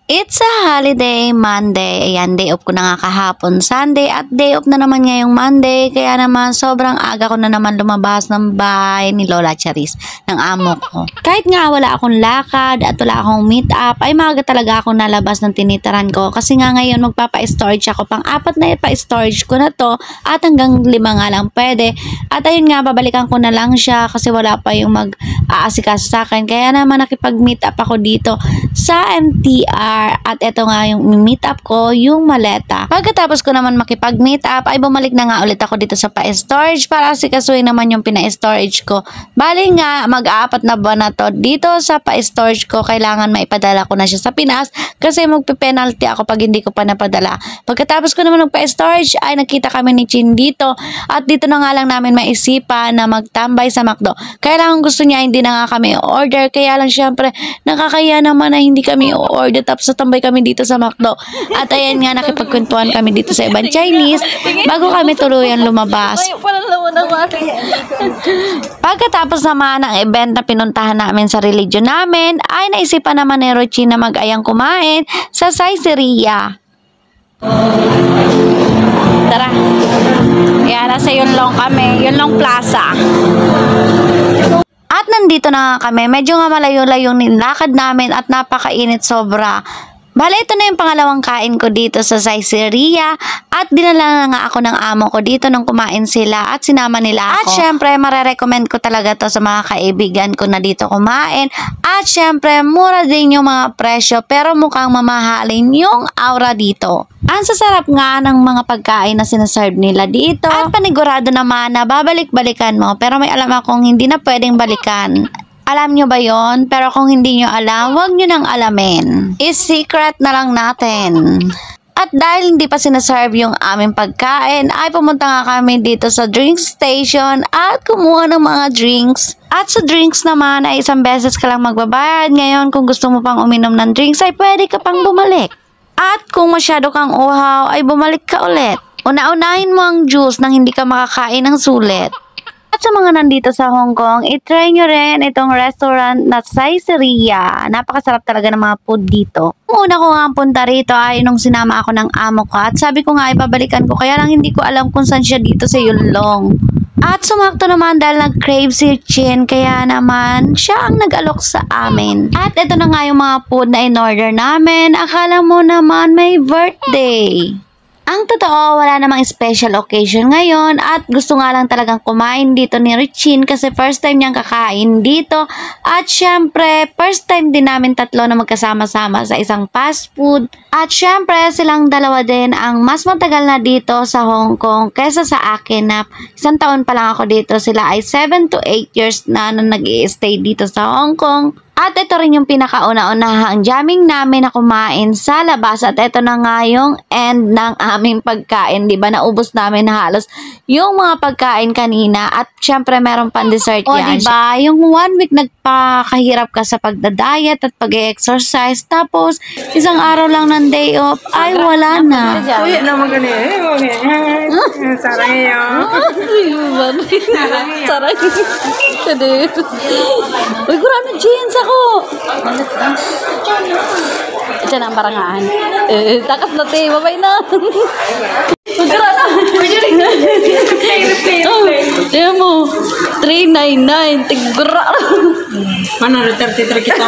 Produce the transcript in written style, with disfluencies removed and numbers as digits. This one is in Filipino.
It's a holiday, Monday. Ayan, day off ko na nga kahapon, Sunday. At day off na naman ngayong Monday. Kaya naman, sobrang aga ko na naman lumabas ng bahay ni Lola Charis, ng amo ko. Kahit nga wala akong lakad at wala akong meet up, ay maaga talaga akong nalabas ng tinitaran ko. Kasi nga ngayon, magpapa-storage ako. Pang-apat na pa-storage ko na to. At hanggang 5 nga lang pwede. At ayun nga, babalikan ko na lang siya kasi wala pa yung mag-aasikaso sa akin. Kaya naman nakipag-meet up ako dito sa MTR. At ito nga yung meet up ko, yung maleta. Pagkatapos ko naman makipag-meet up, ay bumalik na nga ulit ako dito sa pa-storage para asikasuhin naman yung pina-storage ko. Bali nga, mag-4 na buwan na to dito sa pa-storage ko. Kailangan maipadala ko na siya sa Pinas kasi magpe-penalty ako pag hindi ko pa napadala. Pagkatapos ko naman magpa-storage, ay nakita kami ni Chin dito. At dito na nga lang namin maisipan na magtambay sa McDo. Kailangan gusto niya, hindi na nga kami order. Kaya lang syempre, nakakaya naman na hindi kami order. Tapos tambay kami dito sa McDo. At ayan nga, nakipagkwentuhan kami dito sa ibang Chinese bago kami tuluyan lumabas. Pagkatapos naman ng event na pinuntahan namin sa religion namin, ay naisipan naman ni Rochi na mag-ayang kumain sa Saizeriya. Tara. Yan, nasa Yunlong kami. Yunlong Plaza. At nandito na nga kami, medyo nga malayo-layo yung nilakad namin at napakainit sobra. Bale, ito na yung pangalawang kain ko dito sa Saizeriya at dinala na nga ako ng amo ko dito nung kumain sila at sinama nila ako. At syempre, marerecommend ko talaga to sa mga kaibigan ko na dito kumain. At syempre, mura din yung mga presyo pero mukhang mamahalin yung aura dito. Ang sasarap nga ng mga pagkain na sinaserve nila dito. At panigurado naman na babalik-balikan mo pero may alam akong hindi na pwedeng balikan. Alam nyo ba yon? Pero kung hindi nyo alam, huwag nyo nang alamin. Is secret na lang natin. At dahil hindi pa sinaserve yung aming pagkain, ay pumunta nga kami dito sa drink station at kumuha ng mga drinks. At sa drinks naman ay 1 beses ka lang magbabayad. Ngayon, kung gusto mo pang uminom ng drinks, ay pwede ka pang bumalik. At kung masyado kang uhaw, ay bumalik ka ulit. Una-unahin mo ang juice nang hindi ka makakain ng sulit. At sa mga nandito sa Hong Kong, itry nyo rin itong restaurant na Saizeriya. Napakasarap talaga ng mga food dito. Una ko nga ang punta rito ay nung sinama ako ng amo ko. At sabi ko nga ipabalikan ko, kaya lang hindi ko alam kung saan siya dito sa Yunlong. At sumakto naman dahil nag-crave si Chin, kaya naman siya ang nag-alok sa amin. At ito na nga yung mga food na in-order namin. Akala mo naman may birthday. Ang totoo, wala namang special occasion ngayon at gusto nga lang talagang kumain dito ni Richin kasi first time niyang kakain dito at syempre first time din namin tatlo na magkasama-sama sa isang fast food at syempre silang dalawa din ang mas matagal na dito sa Hong Kong kaysa sa akin na 1 taon pa lang ako dito. Sila ay 7 to 8 years na nag-i-stay dito sa Hong Kong. At ito rin yung pinakauna-unahang jamming namin na kumain sa labas. At ito na nga yung end ng aming pagkain. Diba? Naubos namin halos yung mga pagkain kanina. At syempre meron pang dessert yan. Diba? Yung 1 week nagpakahirap ka sa pagda-diet at pag-exercise. Tapos isang araw lang ng day off ay wala na. Uy, naman ganyan. Sarang iyo. Sarang iyo. Uy, kurang na jeans ako. Ito na ang barangaan. Takas na te, babay na. Magkara na. Tiyan mo, 399, tigura. Ano, 33 kita.